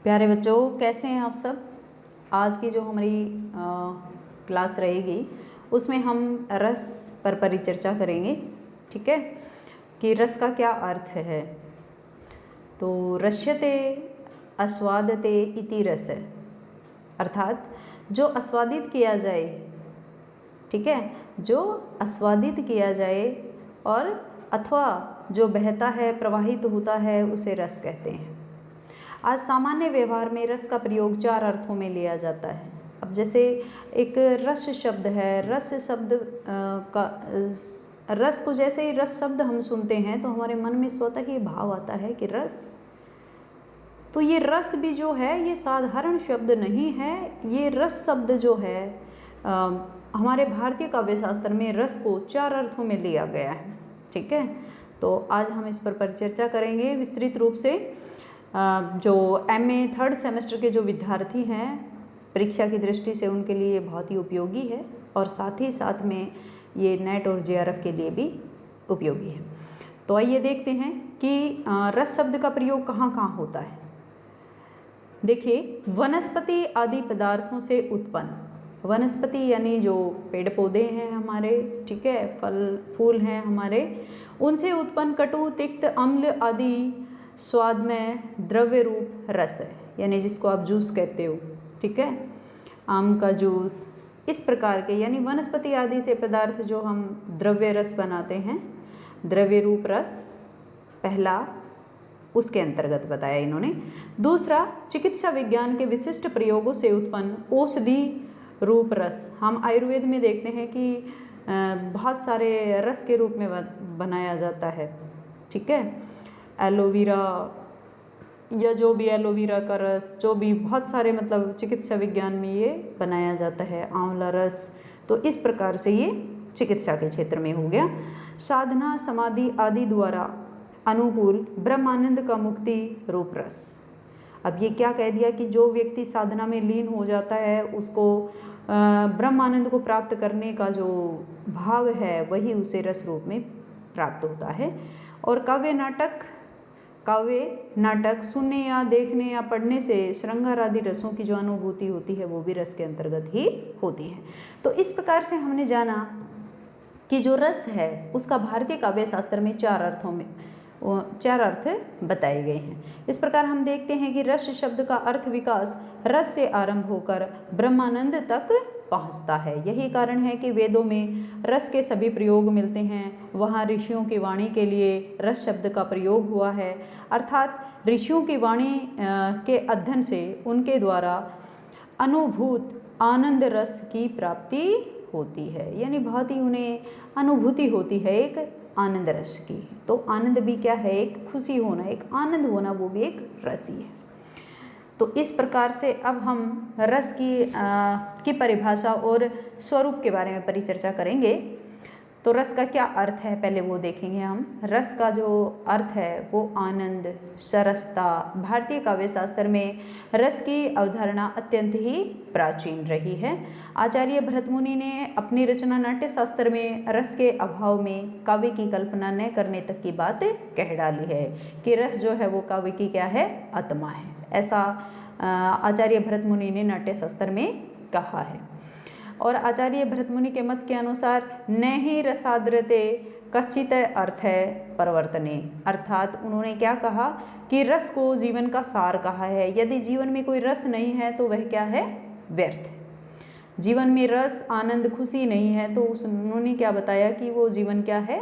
प्यारे बच्चों, कैसे हैं आप सब। आज की जो हमारी क्लास रहेगी उसमें हम रस पर परिचर्चा करेंगे। ठीक है, कि रस का क्या अर्थ है। तो रस्यते आस्वादते इति रस, अर्थात जो आस्वादित किया जाए। ठीक है, जो आस्वादित किया जाए और अथवा जो बहता है, प्रवाहित होता है, उसे रस कहते हैं। आज सामान्य व्यवहार में रस का प्रयोग चार अर्थों में लिया जाता है। अब जैसे एक रस शब्द है, रस शब्द का रस को जैसे ही रस शब्द हम सुनते हैं तो हमारे मन में स्वतः ही भाव आता है कि रस। तो ये रस भी जो है ये साधारण शब्द नहीं है। ये रस शब्द जो है हमारे भारतीय काव्य शास्त्र में रस को चार अर्थों में लिया गया है। ठीक है, तो आज हम इस पर परिचर्चा करेंगे विस्तृत रूप से। जो MA 3rd सेमेस्टर के जो विद्यार्थी हैं, परीक्षा की दृष्टि से उनके लिए बहुत ही उपयोगी है और साथ ही साथ में ये नेट और JRF के लिए भी उपयोगी है। तो आइए देखते हैं कि रस शब्द का प्रयोग कहाँ कहाँ होता है। देखिए, वनस्पति आदि पदार्थों से उत्पन्न, वनस्पति यानी जो पेड़ पौधे हैं हमारे, ठीक है, फल फूल हैं हमारे, उनसे उत्पन्न कटु तिक्त अम्ल आदि स्वाद में द्रव्य रूप रस है, यानी जिसको आप जूस कहते हो। ठीक है, आम का जूस, इस प्रकार के यानी वनस्पति आदि से पदार्थ जो हम द्रव्य रस बनाते हैं, द्रव्य रूप रस पहला उसके अंतर्गत बताया इन्होंने। दूसरा, चिकित्सा विज्ञान के विशिष्ट प्रयोगों से उत्पन्न औषधि रूप रस। हम आयुर्वेद में देखते हैं कि बहुत सारे रस के रूप में बनाया जाता है। ठीक है, एलोवेरा या जो भी एलोवेरा का रस, जो भी बहुत सारे मतलब चिकित्सा विज्ञान में ये बनाया जाता है, आंवला रस। तो इस प्रकार से ये चिकित्सा के क्षेत्र में हो गया। साधना समाधि आदि द्वारा अनुकूल ब्रह्मानंद का मुक्ति रूप रस। अब ये क्या कह दिया कि जो व्यक्ति साधना में लीन हो जाता है उसको ब्रह्मानंद को प्राप्त करने का जो भाव है वही उसे रस रूप में प्राप्त होता है। और काव्य नाटक सुनने या देखने या पढ़ने से श्रृंगार आदि रसों की जो अनुभूति होती है वो भी रस के अंतर्गत ही होती है। तो इस प्रकार से हमने जाना कि जो रस है उसका भारतीय काव्य शास्त्र में चार अर्थ बताए गए हैं। इस प्रकार हम देखते हैं कि रस शब्द का अर्थ विकास रस से आरंभ होकर ब्रह्मानंद तक पहुंचता है। यही कारण है कि वेदों में रस के सभी प्रयोग मिलते हैं। वहाँ ऋषियों की वाणी के लिए रस शब्द का प्रयोग हुआ है, अर्थात ऋषियों की वाणी के अध्ययन से उनके द्वारा अनुभूत आनंद रस की प्राप्ति होती है, यानी बहुत ही उन्हें अनुभूति होती है एक आनंद रस की। तो आनंद भी क्या है, एक खुशी होना, एक आनंद होना, वो भी एक रस ही है। तो इस प्रकार से अब हम रस की परिभाषा और स्वरूप के बारे में परिचर्चा करेंगे। तो रस का क्या अर्थ है पहले वो देखेंगे हम। रस का जो अर्थ है वो आनंद, सरसता। भारतीय काव्य शास्त्र में रस की अवधारणा अत्यंत ही प्राचीन रही है। आचार्य भरतमुनि ने अपनी रचना नाट्य शास्त्र में रस के अभाव में काव्य की कल्पना न करने तक की बात कह डाली है कि रस जो है वो काव्य की क्या है, आत्मा है। ऐसा आचार्य भरतमुनि ने नाट्य शास्त्र में कहा है। और आचार्य भरतमुनि के मत के अनुसार न ही रसाद्रते कश्चित अर्थ है परिवर्तने, अर्थात उन्होंने क्या कहा कि रस को जीवन का सार कहा है। यदि जीवन में कोई रस नहीं है तो वह क्या है, व्यर्थ है। जीवन में रस, आनंद, खुशी नहीं है तो उन्होंने क्या बताया कि वो जीवन क्या है,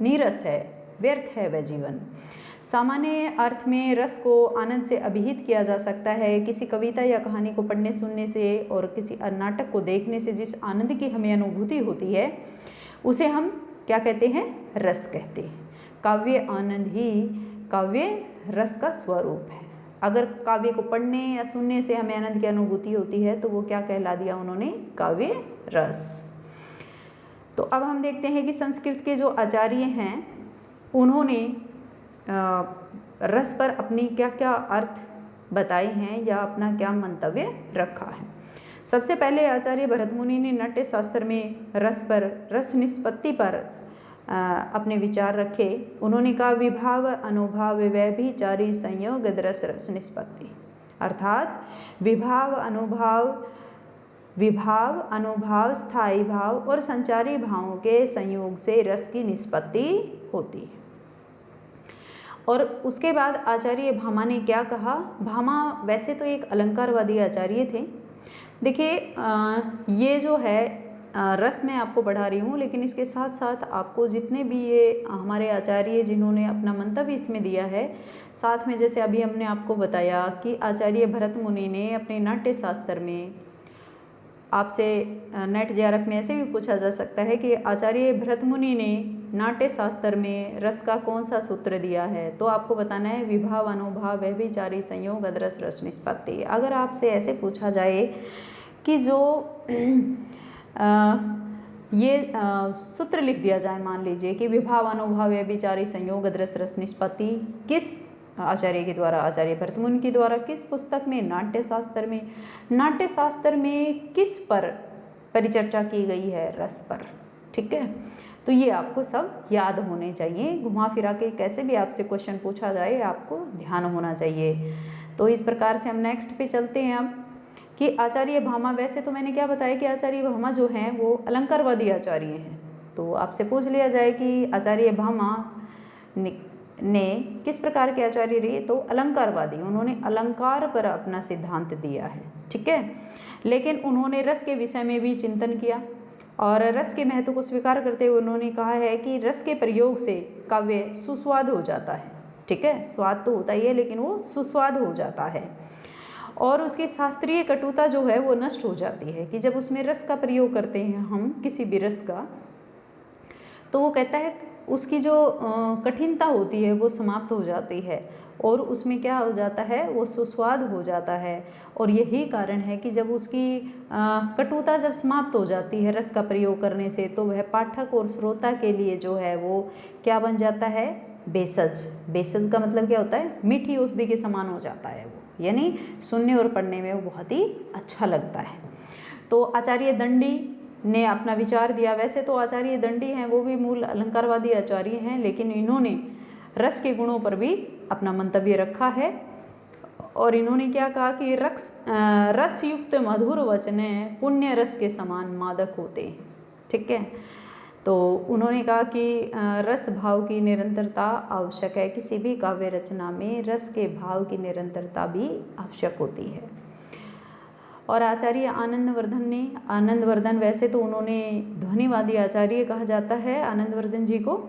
नीरस है, व्यर्थ है वह जीवन। सामान्य अर्थ में रस को आनंद से अभिहित किया जा सकता है। किसी कविता या कहानी को पढ़ने सुनने से और किसी नाटक को देखने से जिस आनंद की हमें अनुभूति होती है उसे हम क्या कहते हैं, रस कहते हैं। काव्य आनंद ही काव्य रस का स्वरूप है। अगर काव्य को पढ़ने या सुनने से हमें आनंद की अनुभूति होती है तो वो क्या कहला दिया उन्होंने, काव्य रस। तो अब हम देखते हैं कि संस्कृत के जो आचार्य हैं उन्होंने रस पर अपनी क्या क्या अर्थ बताए हैं या अपना क्या मंतव्य रखा है। सबसे पहले आचार्य भरतमुनि ने नाट्य शास्त्र में रस निष्पत्ति पर अपने विचार रखे। उन्होंने कहा विभाव अनुभाव व्यभिचारी संयोग रस निष्पत्ति। अर्थात विभाव, अनुभाव, स्थायी भाव और संचारी भावों के संयोग से रस की निष्पत्ति होती है। और उसके बाद आचार्य भामा ने क्या कहा? भामा वैसे तो एक अलंकारवादी आचार्य थे। देखिए ये जो है रस मैं आपको पढ़ा रही हूँ, लेकिन इसके साथ साथ आपको जितने भी ये हमारे आचार्य जिन्होंने अपना मंतव्य इसमें दिया है, साथ में जैसे अभी हमने आपको बताया कि आचार्य भरत मुनि ने अपने नाट्य शास्त्र में, आपसे नेट जेआरएफ में ऐसे भी पूछा जा सकता है कि आचार्य भरत मुनि ने नाट्य शास्त्र में रस का कौन सा सूत्र दिया है, तो आपको बताना है विभाव, अनुभाव, व्यभिचारी संयोग, अदरस रस निष्पत्ति। अगर आपसे ऐसे पूछा जाए कि जो ये सूत्र लिख दिया जाए, मान लीजिए कि विभाव, अनुभाव, व्यभिचारी संयोग, अदरस रस निष्पत्ति किस आचार्य के द्वारा, आचार्य भरत मुनि के द्वारा किस पुस्तक में? नाट्य शास्त्र में। नाट्य शास्त्र में किस पर परिचर्चा की गई है? रस पर। ठीक है, तो ये आपको सब याद होने चाहिए। घुमा फिरा के कैसे भी आपसे क्वेश्चन पूछा जाए आपको ध्यान होना चाहिए। तो इस प्रकार से हम नेक्स्ट पे चलते हैं अब कि आचार्य भामा, वैसे तो मैंने क्या बताया कि आचार्य भामा जो हैं वो अलंकारवादी आचार्य हैं। तो आपसे पूछ लिया जाए कि आचार्य भामा ने किस प्रकार के आचार्य रहे, तो अलंकारवादी। उन्होंने अलंकार पर अपना सिद्धांत दिया है। ठीक है, लेकिन उन्होंने रस के विषय में भी चिंतन किया और रस के महत्व को स्वीकार करते हुए उन्होंने कहा है कि रस के प्रयोग से काव्य सुस्वाद हो जाता है। ठीक है, स्वाद तो होता ही है लेकिन वो सुस्वाद हो जाता है और उसकी शास्त्रीय कटुता जो है वो नष्ट हो जाती है कि जब उसमें रस का प्रयोग करते हैं हम किसी भी रस का, तो वो कहता है उसकी जो कठिनता होती है वो समाप्त हो जाती है और उसमें क्या हो जाता है, वो सुस्वाद हो जाता है। और यही कारण है कि जब उसकी कटुता जब समाप्त हो जाती है रस का प्रयोग करने से, तो वह पाठक और श्रोता के लिए जो है वो क्या बन जाता है? बेसज। बेसज का मतलब क्या होता है? मीठी औषधि के समान हो जाता है वो, यानी सुनने और पढ़ने में वो बहुत ही अच्छा लगता है। तो आचार्य दंडी ने अपना विचार दिया। वैसे तो आचार्य दंडी हैं वो भी मूल अलंकारवादी आचार्य हैं, लेकिन इन्होंने रस के गुणों पर भी अपना मंतव्य रखा है और इन्होंने क्या कहा कि रस युक्त मधुर वचने पुण्य रस के समान मादक होते हैं। ठीक है, तो उन्होंने कहा कि रस भाव की निरंतरता आवश्यक है। किसी भी काव्य रचना में रस के भाव की निरंतरता भी आवश्यक होती है। और आचार्य आनंदवर्धन वैसे तो उन्होंने ध्वनिवादी आचार्य कहा जाता है आनंदवर्धन जी को,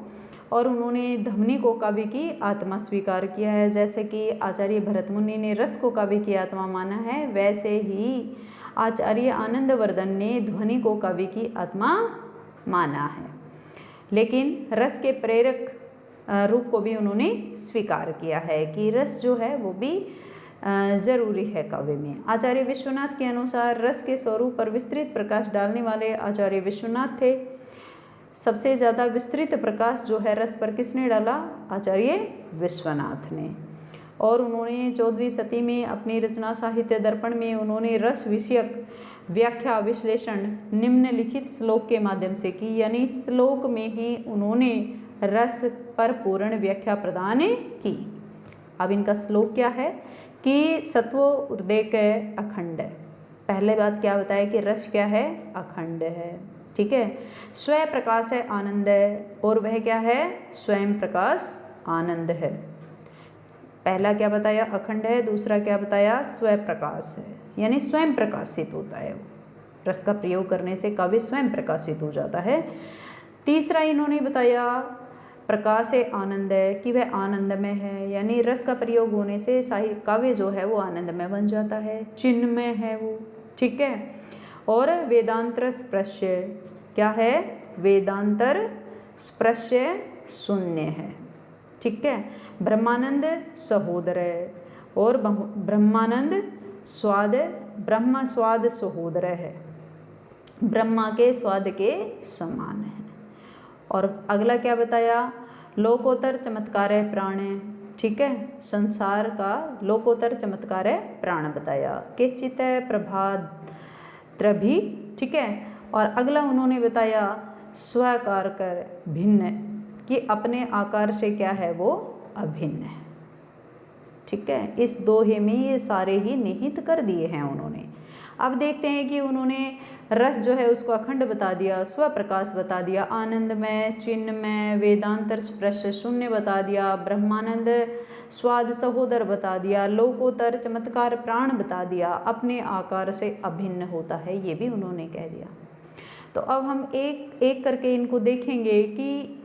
और उन्होंने ध्वनि को काव्य की आत्मा स्वीकार किया है। जैसे कि आचार्य भरत मुनि ने रस को काव्य की आत्मा माना है, वैसे ही आचार्य आनंदवर्धन ने ध्वनि को काव्य की आत्मा माना है, लेकिन रस के प्रेरक रूप को भी उन्होंने स्वीकार किया है कि रस जो है वो भी जरूरी है काव्य में। आचार्य विश्वनाथ के अनुसार रस के स्वरूप पर विस्तृत प्रकाश डालने वाले आचार्य विश्वनाथ थे। सबसे ज़्यादा विस्तृत प्रकाश जो है रस पर किसने डाला? आचार्य विश्वनाथ ने। और उन्होंने 14वीं शती में अपनी रचना साहित्य दर्पण में उन्होंने रस विषयक व्याख्या विश्लेषण निम्नलिखित श्लोक के माध्यम से की, यानी श्लोक में ही उन्होंने रस पर पूर्ण व्याख्या प्रदान की। अब इनका श्लोक क्या है कि सत्वो उर्देक अखंड है। पहले बात क्या बताया कि रस क्या है? अखंड है। ठीक है, स्वयं प्रकाश है, आनंद है, और वह क्या है? स्वयं प्रकाश आनंद है। पहला क्या बताया? अखंड है। दूसरा क्या बताया? स्वयं प्रकाश है, यानी स्वयं प्रकाशित होता है। रस का प्रयोग करने से काव्य स्वयं प्रकाशित हो जाता है। तीसरा इन्होंने बताया प्रकाश है, आनंद है, कि वह आनंदमय है, यानी रस का प्रयोग होने से काव्य जो है वो आनंदमय बन जाता है, चिन्मय है वो। ठीक है, और वेदांतर स्पृश्य क्या है? वेदांतर स्पृश्य शून्य है। ठीक है, ब्रह्मानंद सहोदर है, और ब्रह्मानंद स्वाद, ब्रह्म स्वाद सहोदर है, ब्रह्मा के स्वाद के समान है। और अगला क्या बताया? लोकोत्तर चमत्कार है प्राण है। ठीक है, संसार का लोकोत्तर चमत्कार है प्राण बताया। किसचित है? प्रभाद्रभी। ठीक है, और अगला उन्होंने बताया स्वाकार कर भिन्न, कि अपने आकार से क्या है? वो अभिन्न है। ठीक ठीक है, इस दोहे में ये सारे ही निहित कर दिए हैं उन्होंने। अब देखते हैं कि उन्होंने रस जो है उसको अखंड बता दिया, स्वप्रकाश बता दिया, आनंदमय, चिन्मय, वेदांतर स्पर्श शून्य बता दिया, ब्रह्मानंद स्वाद सहोदर बता दिया, लोकोत्तर चमत्कार प्राण बता दिया, अपने आकार से अभिन्न होता है, ये भी उन्होंने कह दिया। तो अब हम एक एक करके इनको देखेंगे कि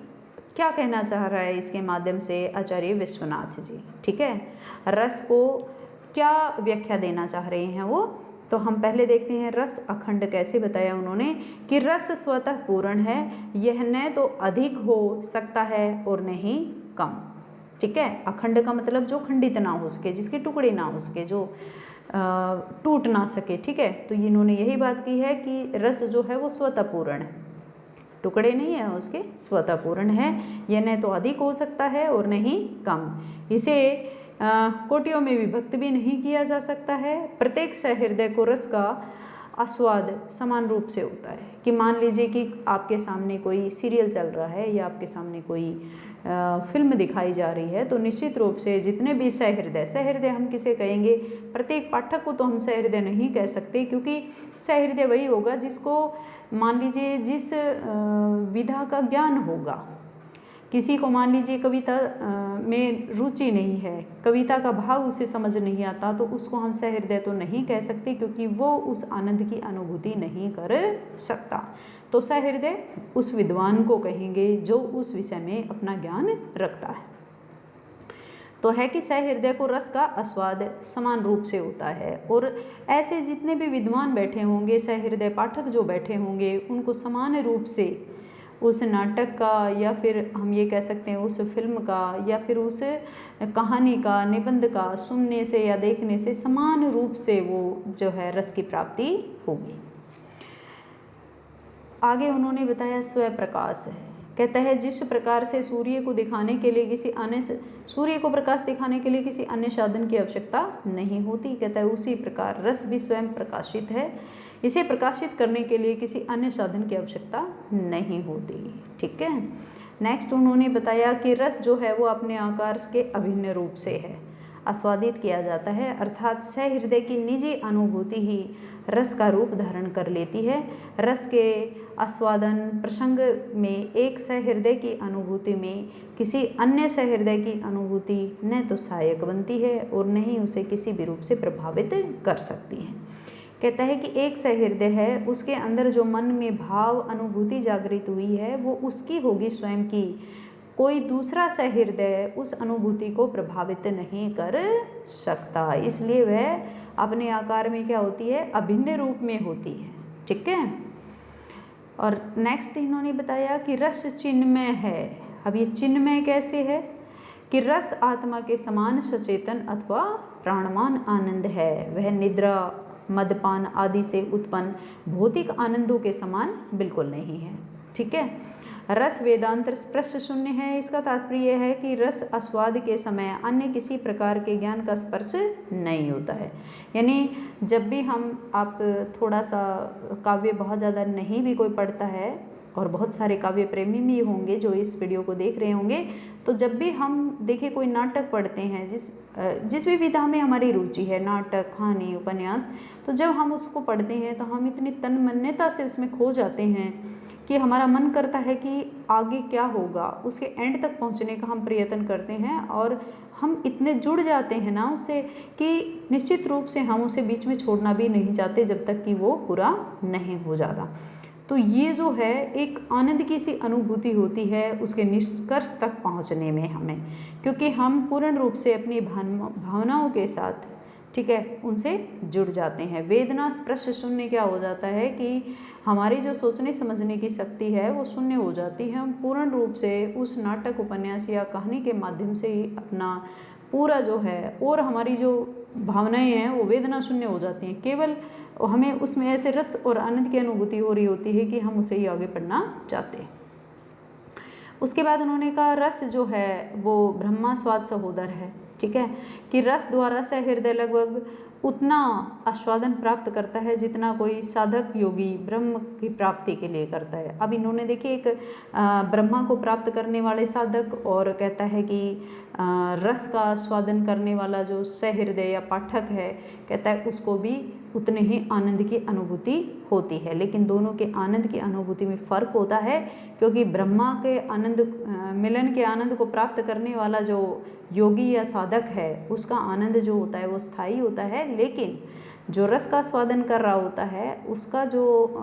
क्या कहना चाह रहा है इसके माध्यम से आचार्य विश्वनाथ जी। ठीक है, रस को क्या व्याख्या देना चाह रहे हैं वो, तो हम पहले देखते हैं रस अखंड कैसे बताया उन्होंने कि रस स्वतः पूर्ण है, यह न तो अधिक हो सकता है और न ही कम। ठीक है, अखंड का मतलब जो खंडित ना हो सके, जिसके टुकड़े ना हो सके, जो टूट ना सके। ठीक है, तो इन्होंने यही बात की है कि रस जो है वो स्वतः पूर्ण है, टुकड़े नहीं है उसके, स्वतः पूर्ण है, यह न तो अधिक हो सकता है और न ही कम। इसे कोटियों में विभक्त भी नहीं किया जा सकता है। प्रत्येक सहृदय को रस का आस्वाद समान रूप से होता है। कि मान लीजिए कि आपके सामने कोई सीरियल चल रहा है या आपके सामने कोई फिल्म दिखाई जा रही है, तो निश्चित रूप से जितने भी सहृदय हम किसे कहेंगे, प्रत्येक पाठक को तो हम सहृदय नहीं कह सकते, क्योंकि सहृदय वही होगा जिसको मान लीजिए जिस विधा का ज्ञान होगा। किसी को मान लीजिए कविता में रुचि नहीं है, कविता का भाव उसे समझ नहीं आता, तो उसको हम सहृदय तो नहीं कह सकते, क्योंकि वो उस आनंद की अनुभूति नहीं कर सकता। तो सहृदय उस विद्वान को कहेंगे जो उस विषय में अपना ज्ञान रखता है। तो है कि सहृदय को रस का आस्वाद समान रूप से होता है, और ऐसे जितने भी विद्वान बैठे होंगे, सहृदय पाठक जो बैठे होंगे, उनको समान रूप से उस नाटक का, या फिर हम ये कह सकते हैं उस फिल्म का, या फिर उस कहानी का, निबंध का सुनने से या देखने से समान रूप से वो जो है रस की प्राप्ति होगी। आगे उन्होंने बताया स्वप्रकाश है। कहता है जिस प्रकार से सूर्य को दिखाने के लिए सूर्य को प्रकाश दिखाने के लिए किसी अन्य साधन की आवश्यकता नहीं होती, कहता है उसी प्रकार रस भी स्वयं प्रकाशित है, इसे प्रकाशित करने के लिए किसी अन्य साधन की आवश्यकता नहीं होती। ठीक है, नेक्स्ट उन्होंने बताया कि रस जो है वो अपने आकार के अभिन्न रूप से है, आस्वादित किया जाता है, अर्थात सहृदय की निजी अनुभूति ही रस का रूप धारण कर लेती है। रस के आस्वादन प्रसंग में एक सहृदय की अनुभूति में किसी अन्य सहृदय की अनुभूति न तो सहायक बनती है और न ही उसे किसी भी रूप से प्रभावित कर सकती है। कहता है कि एक सहृदय है, उसके अंदर जो मन में भाव अनुभूति जागृत हुई है वो उसकी होगी स्वयं की, कोई दूसरा सहृदय उस अनुभूति को प्रभावित नहीं कर सकता, इसलिए वह अपने आकार में क्या होती है, अभिन्न रूप में होती है। ठीक है, और नेक्स्ट इन्होंने बताया कि रस चिन्मय है। अब ये चिन्मय कैसे है कि रस आत्मा के समान सचेतन अथवा प्राणमान आनंद है, वह निद्रा मदपान आदि से उत्पन्न भौतिक आनंदों के समान बिल्कुल नहीं है। ठीक है, रस वेदांतर स्पर्श शून्य है। इसका तात्पर्य है कि रस आस्वाद के समय अन्य किसी प्रकार के ज्ञान का स्पर्श नहीं होता है। यानी जब भी आप थोड़ा सा काव्य बहुत ज़्यादा नहीं भी कोई पढ़ता है, और बहुत सारे काव्य प्रेमी भी होंगे जो इस वीडियो को देख रहे होंगे, तो जब भी हम देखिए कोई नाटक पढ़ते हैं, जिस भी विधा में हमारी रुचि है, नाटक, कहानी, उपन्यास, तो जब हम उसको पढ़ते हैं तो हम इतनी तन्मन्यता से उसमें खो जाते हैं कि हमारा मन करता है कि आगे क्या होगा, उसके एंड तक पहुंचने का हम प्रयत्न करते हैं, और हम इतने जुड़ जाते हैं ना उससे कि निश्चित रूप से हम उसे बीच में छोड़ना भी नहीं चाहते जब तक कि वो पूरा नहीं हो जाता। तो ये जो है एक आनंद की सी अनुभूति होती है उसके निष्कर्ष तक पहुंचने में हमें, क्योंकि हम पूर्ण रूप से अपनी भावनाओं के साथ, ठीक है, उनसे जुड़ जाते हैं। वेदना स्पर्श शून्य क्या हो जाता है कि हमारी जो सोचने समझने की शक्ति है वो शून्य हो जाती है। हम पूर्ण रूप से उस नाटक, उपन्यास या कहानी के माध्यम से ही अपना पूरा जो है, और हमारी जो भावनाएं हैं वो वेदना शून्य हो जाती हैं। केवल हमें उसमें ऐसे रस और आनंद की अनुभूति हो रही होती है कि हम उसे ही आगे पढ़ना चाहते हैं। उसके बाद उन्होंने कहा रस जो है वो ब्रह्मा स्वाद सहोदर है। ठीक है, कि रस द्वारा सहृदय लगभग उतना आस्वादन प्राप्त करता है जितना कोई साधक योगी ब्रह्म की प्राप्ति के लिए करता है। अब इन्होंने देखिए एक ब्रह्मा को प्राप्त करने वाले साधक और कहता है कि रस का आस्वादन करने वाला जो सहृदय या पाठक है, कहता है उसको भी उतने ही आनंद की अनुभूति होती है। लेकिन दोनों के आनंद की अनुभूति में फ़र्क होता है, क्योंकि ब्रह्मा के आनंद मिलन के आनंद को प्राप्त करने वाला जो योगी या साधक है उसका आनंद जो होता है वो स्थायी होता है, लेकिन जो रस का स्वादन कर रहा होता है उसका जो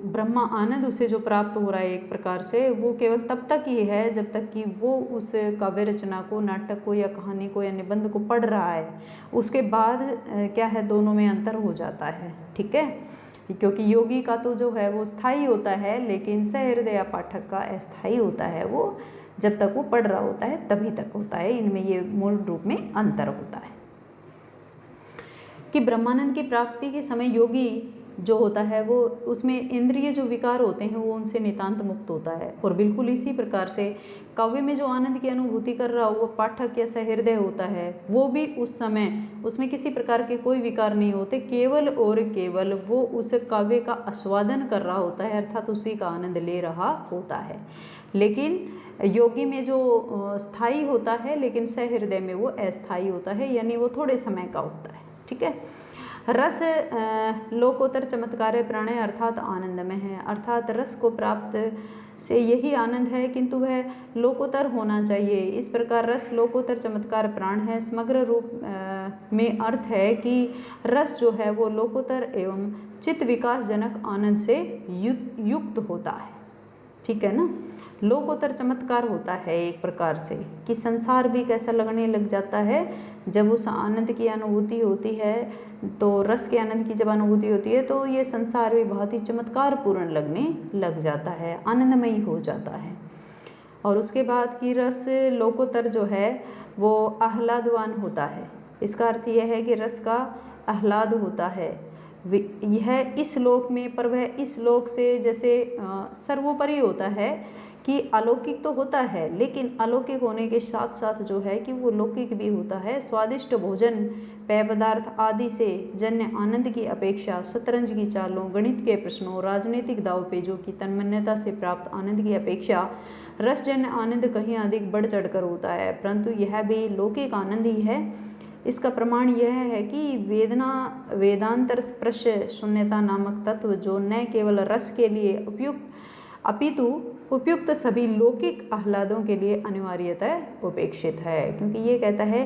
ब्रह्मा आनंद उसे जो प्राप्त हो रहा है एक प्रकार से, वो केवल तब तक ही है जब तक कि वो उस काव्य रचना को, नाटक को या कहानी को या निबंध को पढ़ रहा है। उसके बाद क्या है, दोनों में अंतर हो जाता है। ठीक है, क्योंकि योगी का तो जो है वो स्थायी होता है, लेकिन सहृदय पाठक का अस्थायी होता है। वो जब तक वो पढ़ रहा होता है तभी तक होता है। इनमें ये मूल रूप में अंतर होता है कि ब्रह्मानंद की प्राप्ति के समय योगी जो होता है वो उसमें इंद्रिय जो विकार होते हैं वो उनसे नितांत मुक्त होता है। और बिल्कुल इसी प्रकार से काव्य में जो आनंद की अनुभूति कर रहा हो वो पाठक या सहृदय होता है, वो भी उस समय उसमें किसी प्रकार के कोई विकार नहीं होते, केवल और केवल वो उस काव्य का आस्वादन कर रहा होता है, अर्थात उसी का आनंद ले रहा होता है। लेकिन योगी में जो स्थायी होता है, लेकिन सहृदय में वो अस्थायी होता है, यानी वो थोड़े समय का होता है। ठीक है, रस लोकोत्तर चमत्कार प्राणय अर्थात आनंदमय है, अर्थात रस को प्राप्त से यही आनंद है, किंतु वह लोकोत्तर होना चाहिए। इस प्रकार रस लोकोत्तर चमत्कार प्राण है। समग्र रूप में अर्थ है कि रस जो है वो लोकोत्तर एवं चित्त विकास जनक आनंद से युक्त होता है। ठीक है ना, लोकोत्तर चमत्कार होता है एक प्रकार से कि संसार भी कैसा लगने लग जाता है जब उस आनंद की अनुभूति होती है। तो रस के आनंद की जब अनुभूति होती है तो ये संसार भी बहुत ही चमत्कार पूर्ण लगने लग जाता है, आनंदमयी हो जाता है। और उसके बाद की रस लोकोत्तर जो है वो आह्लादवान होता है। इसका अर्थ यह है कि रस का आह्लाद होता है, यह इस लोक में, पर वह इस लोक से जैसे सर्वोपरि होता है कि अलौकिक तो होता है, लेकिन अलौकिक होने के साथ साथ जो है कि वो लौकिक भी होता है। स्वादिष्ट भोजन, पेय पदार्थ आदि से जन्य आनंद की अपेक्षा शतरंज की चालों, गणित के प्रश्नों, राजनीतिक दावपेचों की तन्मयता से प्राप्त आनंद की अपेक्षा रसजन्य आनंद कहीं अधिक बढ़ चढ़कर होता है, परंतु यह भी लौकिक आनंद ही है। इसका प्रमाण यह है कि वेदांतर स्पर्श शून्यता नामक तत्व जो न केवल रस के लिए उपयुक्त अपितु उपयुक्त सभी लौकिक आह्लादों के लिए अनिवार्यतः उपेक्षित है। क्योंकि ये कहता है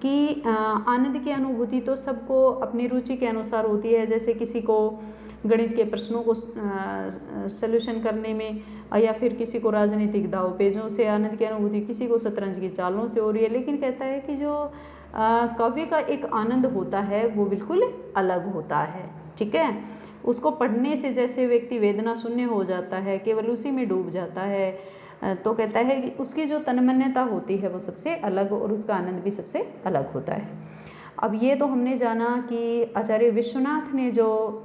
कि आनंद की अनुभूति तो सबको अपनी रुचि के अनुसार होती है। जैसे किसी को गणित के प्रश्नों को सॉल्यूशन करने में, या फिर किसी को राजनीतिक दावपेचों से आनंद की अनुभूति, किसी को शतरंज की चालों से हो रही है। लेकिन कहता है कि जो काव्य का एक आनंद होता है वो बिल्कुल अलग होता है। ठीक है, उसको पढ़ने से जैसे व्यक्ति वेदना शून्य हो जाता है, केवल उसी में डूब जाता है, तो कहता है कि उसकी जो तन्मयता होती है वो सबसे अलग, और उसका आनंद भी सबसे अलग होता है। अब ये तो हमने जाना कि आचार्य विश्वनाथ ने जो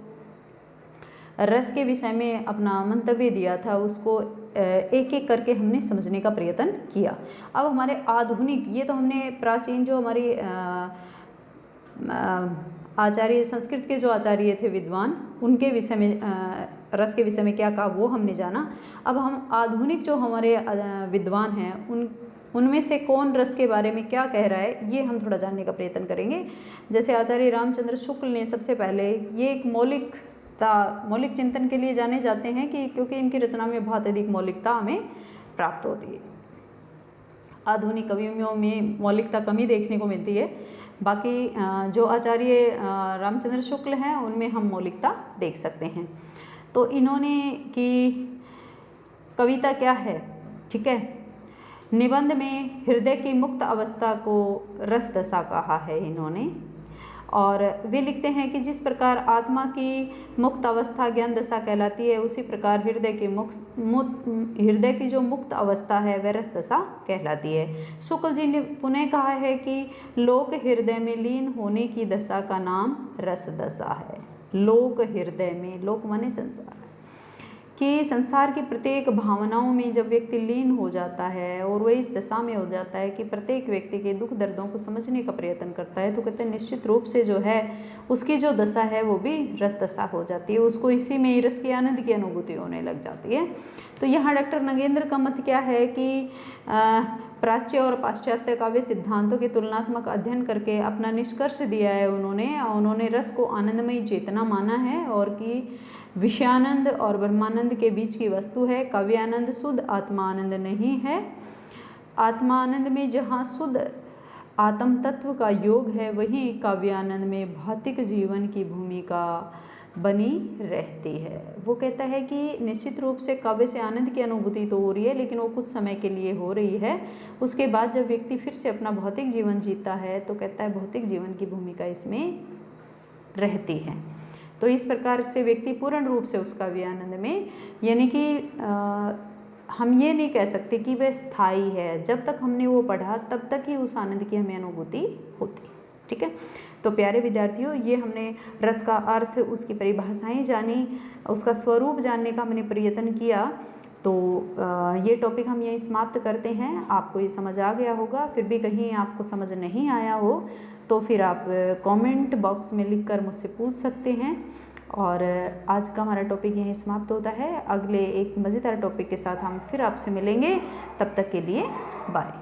रस के विषय में अपना मंतव्य दिया था उसको एक एक करके हमने समझने का प्रयत्न किया। अब हमारे आधुनिक, ये तो हमने प्राचीन जो हमारी आचार्य, संस्कृत के जो आचार्य थे विद्वान, उनके विषय में रस के विषय में क्या कहा वो हमने जाना। अब हम आधुनिक जो हमारे विद्वान हैं उनमें से कौन रस के बारे में क्या कह रहा है ये हम थोड़ा जानने का प्रयत्न करेंगे। जैसे आचार्य रामचंद्र शुक्ल ने सबसे पहले ये एक मौलिक चिंतन के लिए जाने जाते हैं कि क्योंकि इनकी रचना में बहुत अधिक मौलिकता हमें प्राप्त होती है। आधुनिक कवियों में मौलिकता कमी देखने को मिलती है, बाकी जो आचार्य रामचंद्र शुक्ल हैं उनमें हम मौलिकता देख सकते हैं। तो इन्होंने की कविता क्या है, ठीक है, निबंध में हृदय की मुक्त अवस्था को रस दशा कहा है इन्होंने। और वे लिखते हैं कि जिस प्रकार आत्मा की मुक्त अवस्था ज्ञान दशा कहलाती है, उसी प्रकार हृदय की जो मुक्त अवस्था है वह रस दशा कहलाती है। शुक्ल जी ने पुनः कहा है कि लोक हृदय में लीन होने की दशा का नाम रस दशा है। लोक हृदय में, लोक माने संसार, कि संसार की प्रत्येक भावनाओं में जब व्यक्ति लीन हो जाता है और वह इस दशा में हो जाता है कि प्रत्येक व्यक्ति के दुख दर्दों को समझने का प्रयत्न करता है, तो कहते हैं निश्चित रूप से जो है उसकी जो दशा है वो भी रस दशा हो जाती है, उसको इसी में ही रस के आनंद की अनुभूति होने लग जाती है। तो यहाँ डॉक्टर नगेंद्र का मत क्या है कि प्राच्य और पाश्चात्य काव्य सिद्धांतों के तुलनात्मक अध्ययन करके अपना निष्कर्ष दिया है उन्होंने रस को आनंदमयी चेतना माना है और कि विषयानंद और ब्रह्मानंद के बीच की वस्तु है। काव्यानंद शुद्ध आत्मानंद नहीं है। आत्मानंद में जहाँ शुद्ध आत्म तत्व का योग है, वहीं काव्यानंद में भौतिक जीवन की भूमिका बनी रहती है। वो कहता है कि निश्चित रूप से काव्य से आनंद की अनुभूति तो हो रही है, लेकिन वो कुछ समय के लिए हो रही है। उसके बाद जब व्यक्ति फिर से अपना भौतिक जीवन जीता है तो कहता है भौतिक जीवन की भूमिका इसमें रहती है। तो इस प्रकार से व्यक्ति पूर्ण रूप से उस काव्य आनंद में, यानी कि हम ये नहीं कह सकते कि वह स्थायी है, जब तक हमने वो पढ़ा तब तक ही उस आनंद की हमें अनुभूति होती। ठीक है, तो प्यारे विद्यार्थियों, ये हमने रस का अर्थ, उसकी परिभाषाएं जानी, उसका स्वरूप जानने का हमने प्रयत्न किया। तो ये टॉपिक हम यहीं समाप्त करते हैं। आपको ये समझ आ गया होगा। फिर भी कहीं आपको समझ नहीं आया हो तो फिर आप कमेंट बॉक्स में लिखकर मुझसे पूछ सकते हैं। और आज का हमारा टॉपिक यहीं समाप्त होता है। अगले एक मज़ेदार टॉपिक के साथ हम फिर आपसे मिलेंगे। तब तक के लिए बाय।